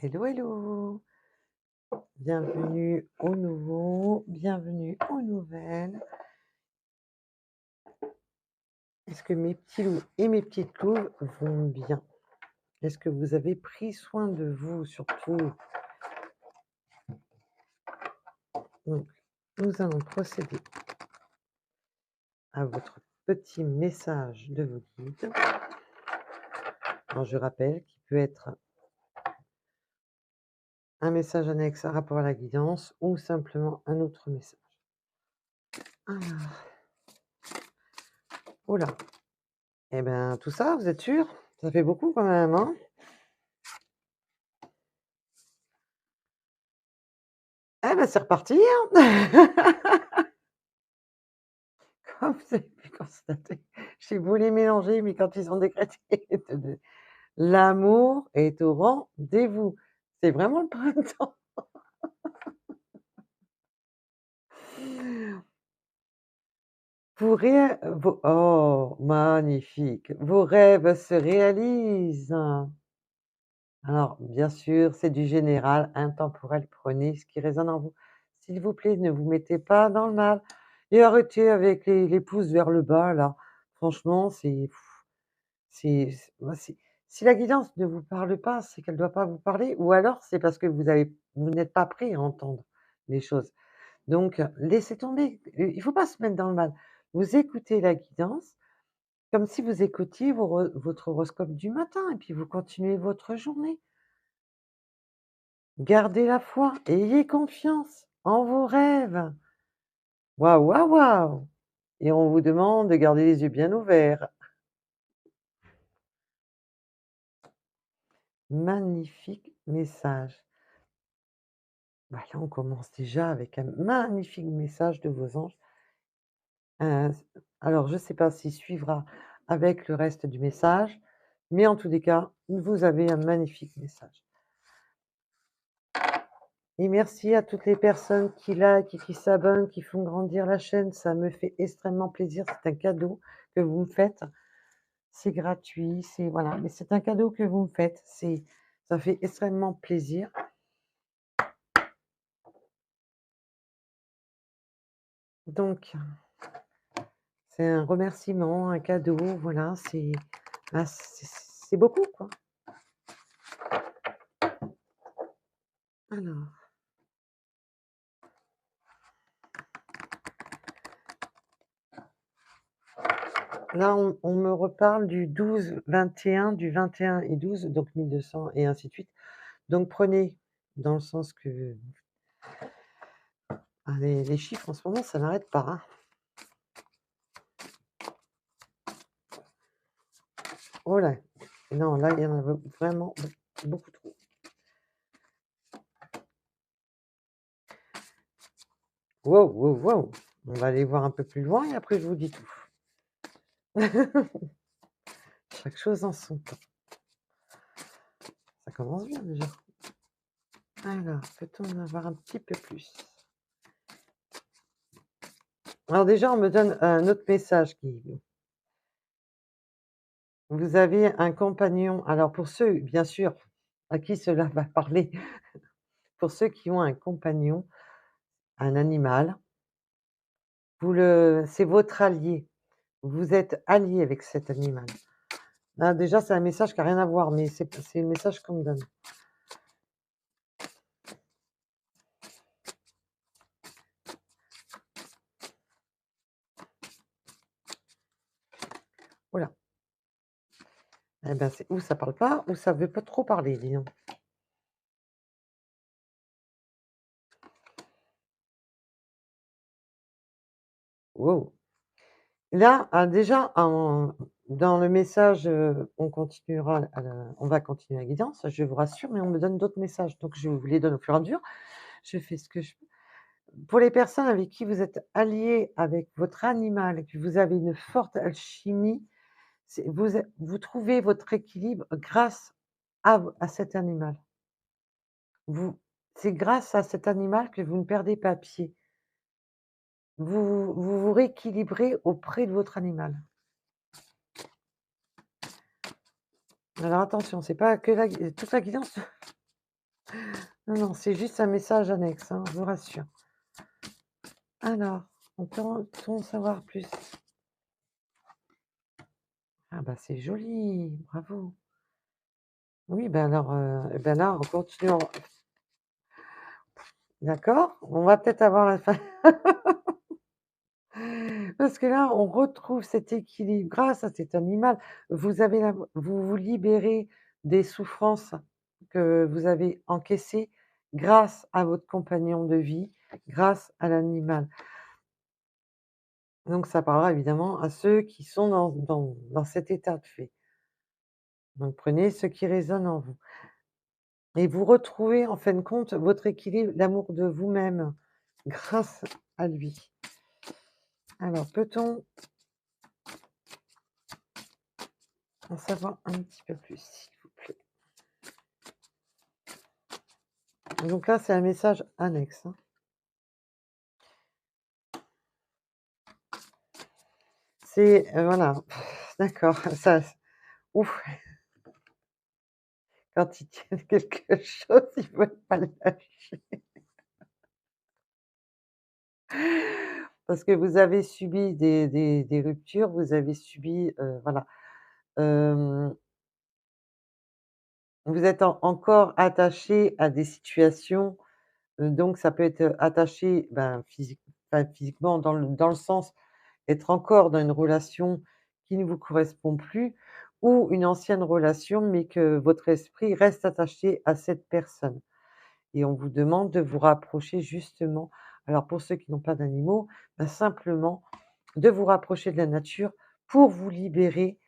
Hello, hello, bienvenue au nouveau, bienvenue aux nouvelles. Est-ce que mes petits loups et mes petites louves vont bien? Est-ce que vous avez pris soin de vous surtout? Donc, nous allons procéder à votre petit message de vos guides. Alors, je rappelle qu'il peut être un message annexe à rapport à la guidance ou simplement un autre message. Alors, oh là, eh bien, tout ça, vous êtes sûr? Ça fait beaucoup quand même, hein? Eh ben, c'est reparti, hein! Comme vous avez pu constater, j'ai beau les mélanger, mais quand ils ont décrété de l'amour est au rendez-vous. C'est vraiment le printemps. Oh, magnifique! Vos rêves se réalisent. Alors, bien sûr, c'est du général, intemporel. Prenez ce qui résonne en vous. S'il vous plaît, ne vous mettez pas dans le mal et arrêtez avec les pouces vers le bas là. Franchement, moi, si la guidance ne vous parle pas, c'est qu'elle ne doit pas vous parler ou alors c'est parce que vous n'êtes pas prêt à entendre les choses. Donc, laissez tomber, il ne faut pas se mettre dans le mal. Vous écoutez la guidance comme si vous écoutiez votre horoscope du matin et puis vous continuez votre journée. Gardez la foi, ayez confiance en vos rêves. Waouh, waouh, waouh! Et on vous demande de garder les yeux bien ouverts. Magnifique message. Bah, là, on commence déjà avec un magnifique message de vos anges. Heu, alors je ne sais pas s'il suivra avec le reste du message, mais en tous les cas, vous avez un magnifique message. Et merci à toutes les personnes qui likent et qui s'abonnent, qui font grandir la chaîne, ça me fait extrêmement plaisir, c'est un cadeau que vous me faites. C'est gratuit, c'est voilà, mais c'est un cadeau que vous me faites, ça fait extrêmement plaisir. Donc c'est un remerciement, un cadeau, voilà, c'est beaucoup, quoi. Alors, là, on me reparle du 12-21, du 21 et 12, donc 1200 et ainsi de suite. Donc prenez dans le sens que les chiffres en ce moment, ça n'arrête pas, hein. Oh là, non, là, il y en a vraiment beaucoup trop. Wow, wow, wow! On va aller voir un peu plus loin et après je vous dis tout. Chaque chose en son temps. Ça commence bien déjà. Alors, peut-on en avoir un petit peu plus? Alors déjà, on me donne un autre message qui vous avez un compagnon alors pour ceux, bien sûr, à qui cela va parler, pour ceux qui ont un compagnon, un animal, c'est votre allié. Vous êtes allié avec cet animal. Là, déjà, c'est un message qui a rien à voir, mais c'est le message qu'on me donne. Oh là! Eh ben, c'est ou ça parle pas ou ça veut pas trop parler, dis donc. Wow! Là, déjà dans le message, on va continuer la guidance, je vous rassure, mais on me donne d'autres messages, donc je vous les donne au fur et à mesure. Je fais ce que je peux. Pour les personnes avec qui vous êtes alliés avec votre animal et que vous avez une forte alchimie, vous trouvez votre équilibre grâce à cet animal. Vous C'est grâce à cet animal que vous ne perdez pas pied. Vous rééquilibrez auprès de votre animal. Alors attention, c'est pas que toute la guidance Non, non, c'est juste un message annexe, hein, je vous rassure. Alors, peut-on en savoir plus? Ah bah, c'est joli, bravo. Oui, ben alors, ben là, on continue en d'accord, on va peut-être avoir la fin parce que là, on retrouve cet équilibre grâce à cet animal. Vous avez la vous vous libérez des souffrances que vous avez encaissées grâce à votre compagnon de vie, grâce à l'animal. Donc ça parlera évidemment à ceux qui sont dans cet état de fait. Donc prenez ce qui résonne en vous et vous retrouvez en fin de compte votre équilibre, l'amour de vous-même grâce à lui. Alors peut-on en savoir un petit peu plus, s'il vous plaît? Donc là, c'est un message annexe, hein. C'est, voilà, d'accord, ça ouf, quand ils tiennent quelque chose, ils veulent pas le lâcher. Parce que vous avez subi des ruptures, vous avez subi, voilà, hem, vous êtes encore attaché à des situations, donc ça peut être, attaché, ben, enfin physiquement dans le sens être encore dans une relation qui ne vous correspond plus ou une ancienne relation, mais que votre esprit reste attaché à cette personne et on vous demande de vous rapprocher justement, alors pour ceux qui n'ont pas d'animaux, bah, simplement de vous rapprocher de la nature pour vous libérer,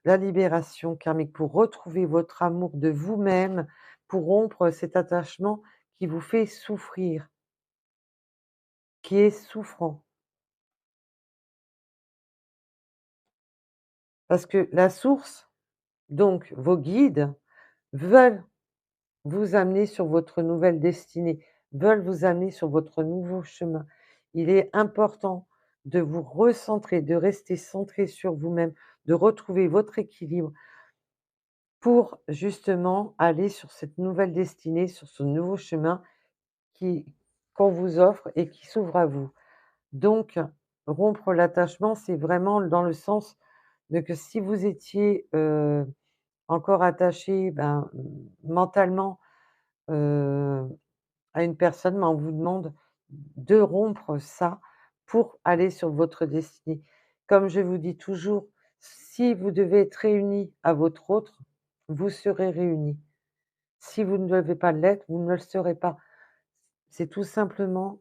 la libération karmique, pour retrouver votre amour de vous-même, pour rompre cet attachement qui vous fait souffrir, qui est souffrant. Parce que la source, donc vos guides, veulent vous amener sur votre nouvelle destinée, veulent vous amener sur votre nouveau chemin. Il est important de vous recentrer, de rester centré sur vous-même, de retrouver votre équilibre pour justement aller sur cette nouvelle destinée, sur ce nouveau chemin qui qu'on vous offre et qui s'ouvre à vous. Donc rompre l'attachement, c'est vraiment dans le sens de que si vous étiez, encore attaché, ben, mentalement, heu, à une personne, ben, on vous demande de rompre ça pour aller sur votre destinée. Comme je vous dis toujours, si vous devez être réunis à votre autre, vous serez réunis. Si vous ne devez pas l'être, vous ne le serez pas. C'est tout simplement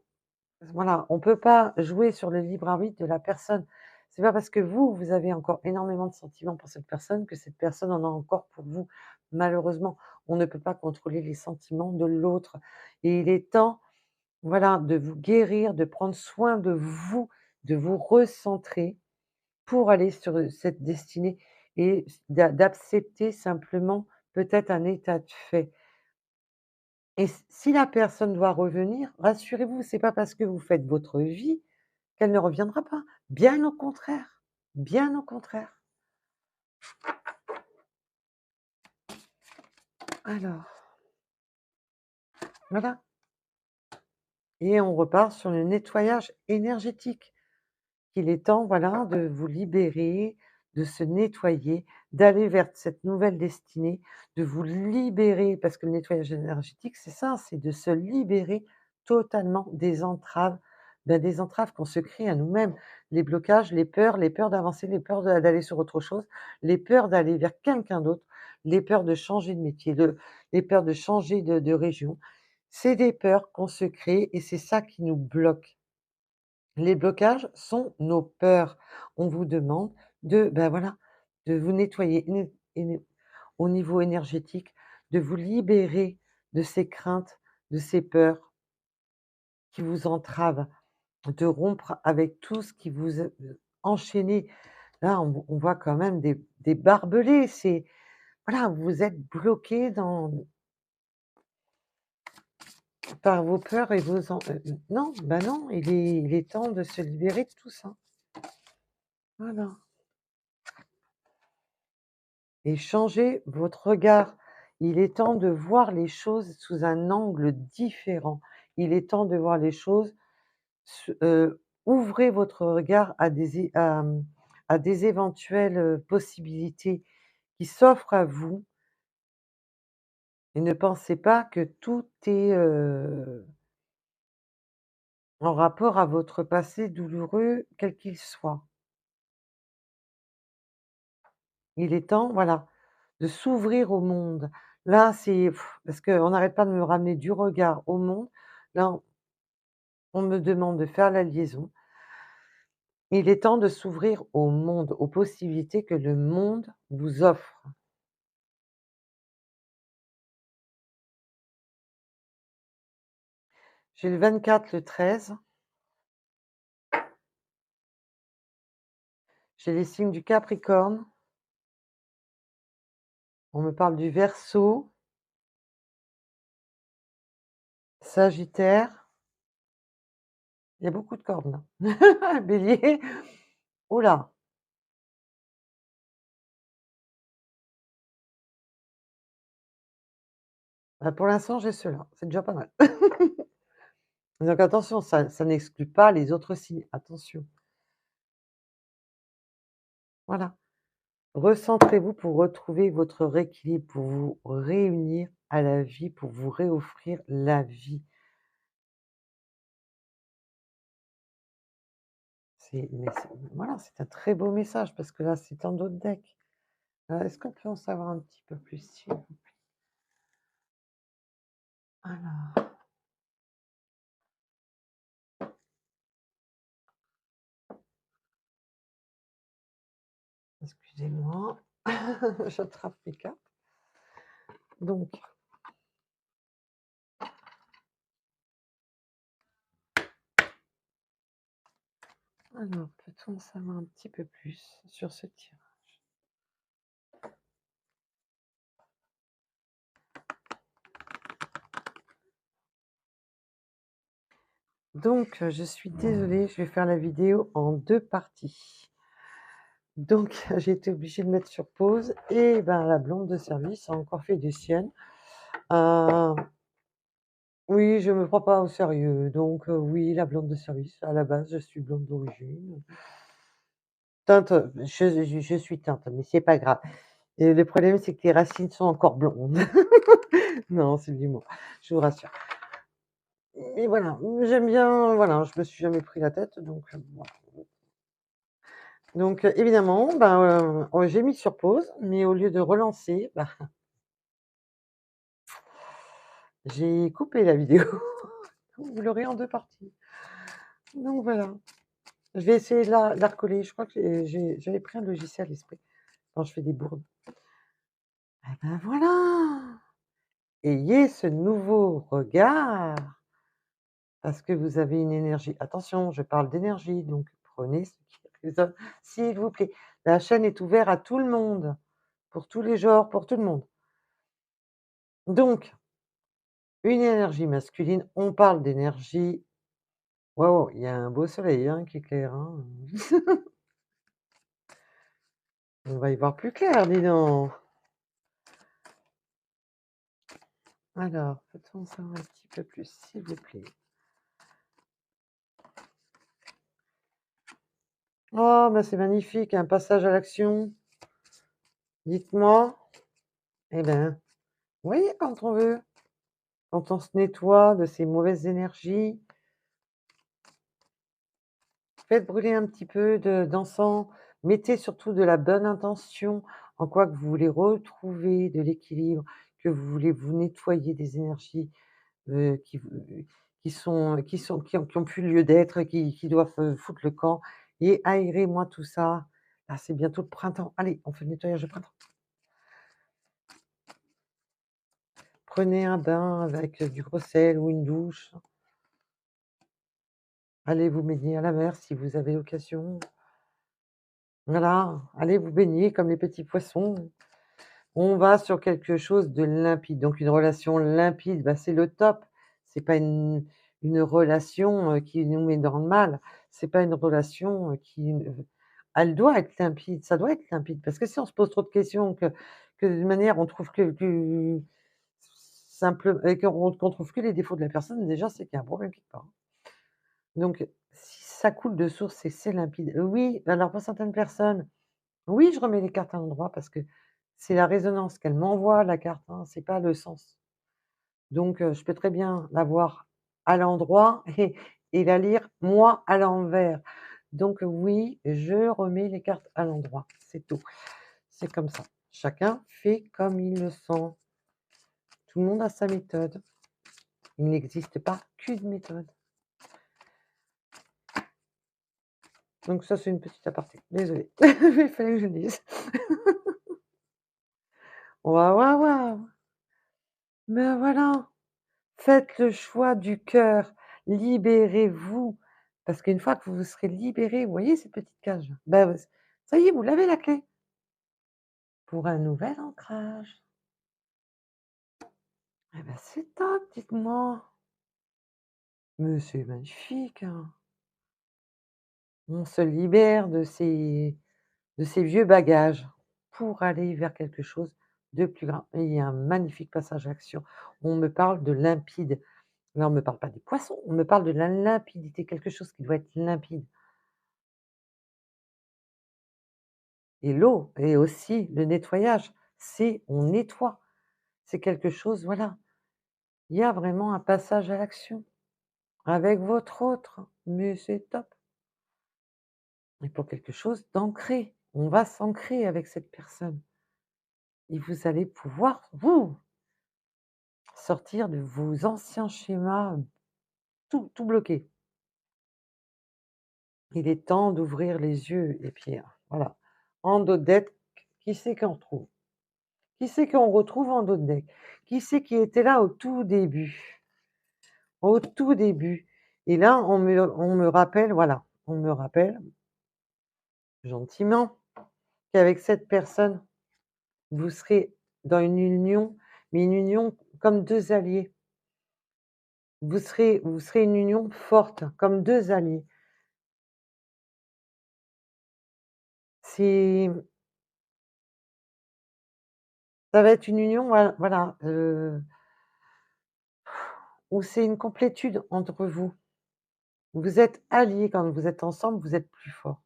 voilà, on ne peut pas jouer sur le libre arbitre de la personne. C'est pas parce que vous, vous avez encore énormément de sentiments pour cette personne que cette personne en a encore pour vous. Malheureusement, on ne peut pas contrôler les sentiments de l'autre et il est temps, voilà, de vous guérir, de prendre soin de vous recentrer pour aller sur, cette destinée et d'accepter simplement peut-être un état de fait. Et si la personne doit revenir, rassurez-vous, c'est pas parce que vous faites votre vie qu'elle ne reviendra pas. Bien au contraire, bien au contraire. Alors, voilà et on repart sur le nettoyage énergétique. Qu'il est temps, voilà, de vous libérer, de se nettoyer, d'aller vers cette nouvelle destinée, de vous libérer parce que le nettoyage énergétique, c'est ça, c'est de se libérer totalement des entraves, ben, des entraves qu'on se crée à nous-mêmes. Les blocages, les peurs d'avancer, les peurs d'aller sur autre chose, les peurs d'aller vers quelqu'un d'autre, les peurs de changer de métier, les peurs de changer de région. C'est des peurs qu'on se crée et c'est ça qui nous bloque. Les blocages sont nos peurs. On vous demande de, ben voilà, de vous nettoyer au niveau énergétique, de vous libérer de ces craintes, de ces peurs qui vous entravent, de rompre avec tout ce qui vous enchaîné. Là, on voit quand même des barbelés. C'est voilà, vous êtes bloqué par vos peurs et vos non, ben non, il est temps de se libérer de tout ça. Voilà. Et changez votre regard. Il est temps de voir les choses sous un angle différent. Il est temps de voir les choses ouvrez votre regard à des éventuelles, possibilités qui s'offrent à vous et ne pensez pas que tout est, en rapport à votre passé douloureux, quel qu'il soit. Il est temps, voilà, de s'ouvrir au monde. Là, c'est parce qu'on n'arrête pas de me ramener du regard au monde. Là, on me demande de faire la liaison. Il est temps de s'ouvrir au monde, aux possibilités que le monde vous offre. J'ai le 24, le 13, j'ai les signes du Capricorne, on me parle du Verseau, Sagittaire, il y a beaucoup de cordes là. Bélier, ouh là, bah, pour l'instant j'ai ceux-là, c'est déjà pas mal. Donc attention, ça n'exclut pas les autres signes, attention. Voilà. Recentrez-vous pour retrouver votre rééquilibre, pour vous réunir à la vie, pour vous réoffrir la vie. Voilà, c'est un très beau message parce que là, c'est dans d'autres decks. Est-ce qu'on peut en savoir un petit peu plus, s'il vous plaît? Alors, excusez-moi, j'attrape mes cartes. Donc, alors, peut-on en savoir un petit peu plus sur ce tirage? Donc, je suis désolée, je vais faire la vidéo en 2 parties. Donc, j'ai été obligée de mettre sur pause et ben, la blonde de service a encore fait des siennes. Heu, oui, je me prends pas au sérieux, donc oui, la blonde de service. À la base, je suis blonde d'origine. Teinte, je suis teinte, mais c'est pas grave. Et le problème, c'est que les racines sont encore blondes. Non, c'est de l'humour, je vous rassure. Mais voilà, j'aime bien, voilà, je me suis jamais pris la tête, donc voilà. Donc évidemment, ben, j'ai mis sur pause, mais au lieu de relancer, bah, j'ai coupé la vidéo. Vous l'aurez en 2 parties. Donc voilà. Je vais essayer de la recoller. Je crois que j'avais pris un logiciel exprès quand je fais des bourdes. Et ben voilà! Ayez ce nouveau regard parce que vous avez une énergie. Attention, je parle d'énergie, donc prenez ce qui résonne, s'il vous plaît. La chaîne est ouverte à tout le monde, pour tous les genres, pour tout le monde. Donc, une énergie masculine, on parle d'énergie. Waouh, il y a un beau soleil hein, qui éclaire. Hein. On va y voir plus clair, dis donc. Alors, peut-on en savoir un petit peu plus, s'il vous plaît? Oh, bah c'est magnifique, un passage à l'action. Dites-moi. Eh ben, oui, quand on veut, quand on se nettoie de ces mauvaises énergies, faites brûler un petit peu d'encens, mettez surtout de la bonne intention, en quoi que vous voulez retrouver de l'équilibre, que vous voulez vous nettoyer des énergies qui, qui ont plus lieu d'être, qui doivent foutre le camp, et aérez-moi tout ça. Là, c'est bientôt le printemps. Allez, on fait le nettoyage de printemps. Prenez un bain avec du gros sel ou une douche. Allez vous baigner à la mer si vous avez l'occasion. Voilà, allez vous baigner comme les petits poissons. On va sur quelque chose de limpide. Donc une relation limpide, bah, c'est le top. C'est pas une relation, qui nous met dans le mal. C'est pas une relation, elle doit être limpide, ça doit être limpide. Parce que si on se pose trop de questions, que d'une manière on trouve que simple et qu'on trouve que les défauts de la personne, déjà, c'est qu'il y a un problème quelque part. Donc si ça coule de source et c'est limpide, oui, alors pour certaines personnes, oui, je remets les cartes à l'endroit parce que c'est la résonance qu'elle m'envoie la carte, hein, c'est pas le sens. Donc je peux très bien l'avoir à l'endroit et la lire moi à l'envers. Donc oui, je remets les cartes à l'endroit, c'est tout. C'est comme ça. Chacun fait comme il le sent. Tout le monde a sa méthode. Il n'existe pas qu'une méthode. Donc ça, c'est une petite aparté. Désolée, il fallait que je le dise. Waouh, waouh, waouh! Ben voilà, faites le choix du cœur, libérez-vous, parce qu'une fois que vous vous serez libérés, vous voyez cette petite cage? Ben, ça y est, vous l'avez la clé pour un nouvel ancrage. Eh ben, c'est top, dites-moi. Mais c'est magnifique, hein. On se libère de ces vieux bagages pour aller vers quelque chose de plus grand. Et il y a un magnifique passage à l'action. On me parle de limpide. Là, on me parle pas des poissons, on me parle de la limpidité, quelque chose qui doit être limpide. Et l'eau et aussi le nettoyage, c'est on nettoie. C'est quelque chose, voilà. Il y a vraiment un passage à l'action avec votre autre, mais c'est top. Et pour quelque chose d'ancré. On va s'ancrer avec cette personne et vous allez pouvoir, vous, sortir de vos anciens schémas, tout bloqué. Il est temps d'ouvrir les yeux et puis, voilà. En dos de deck, qui c'est qu'on retrouve? Qui c'est qu'on retrouve en dos de deck? Qui c'est qui était là au tout début? Au tout début et là, on me rappelle, voilà, on me rappelle gentiment qu'avec cette personne, vous serez dans une union, mais une union comme 2 alliés. Vous serez une union forte, comme 2 alliés. C'est Ça va être une union, voilà, où c'est une complétude entre vous. Vous êtes alliés, quand vous êtes ensemble, vous êtes plus forts.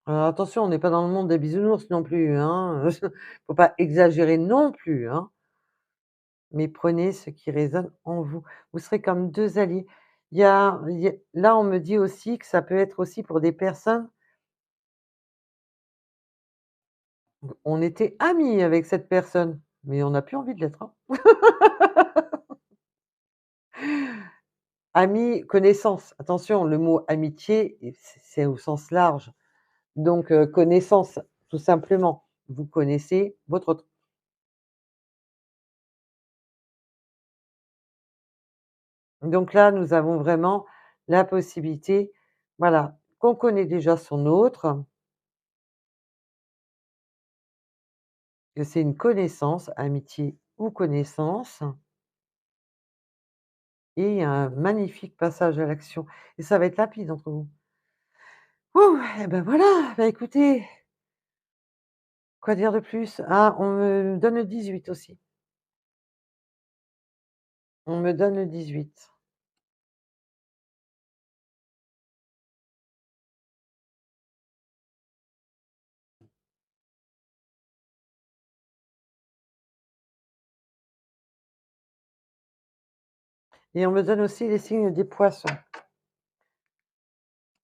Alors attention, on n'est pas dans le monde des bisounours non plus, hein, faut pas exagérer non plus, hein, mais prenez ce qui résonne en vous. Vous serez comme 2 alliés. Il y a là, on me dit aussi que ça peut être aussi pour des personnes, on était amis avec cette personne, mais on n'a plus envie de l'être, hein. Amis, connaissances, attention, le mot amitié, c'est au sens large, donc connaissance, tout simplement. Vous connaissez votre autre. Donc là, nous avons vraiment la possibilité, voilà, qu'on connaît déjà son autre, que c'est une connaissance, amitié ou connaissance, et il y a un magnifique passage à l'action et ça va être limpide entre vous. Ouh et ben voilà, bah, écoutez, quoi dire de plus? Ah, on me donne le 18 aussi. On me donne le 18 et on me donne aussi les signes des poissons.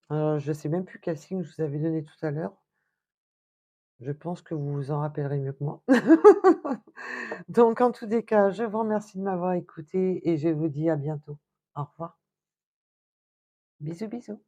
Alors je sais même plus quel signe je vous avais donné tout à l'heure. Je pense que vous vous en rappellerez mieux que moi. Donc en tous les cas, je vous remercie de m'avoir écouté et je vous dis à bientôt. Au revoir. Bisous, bisous.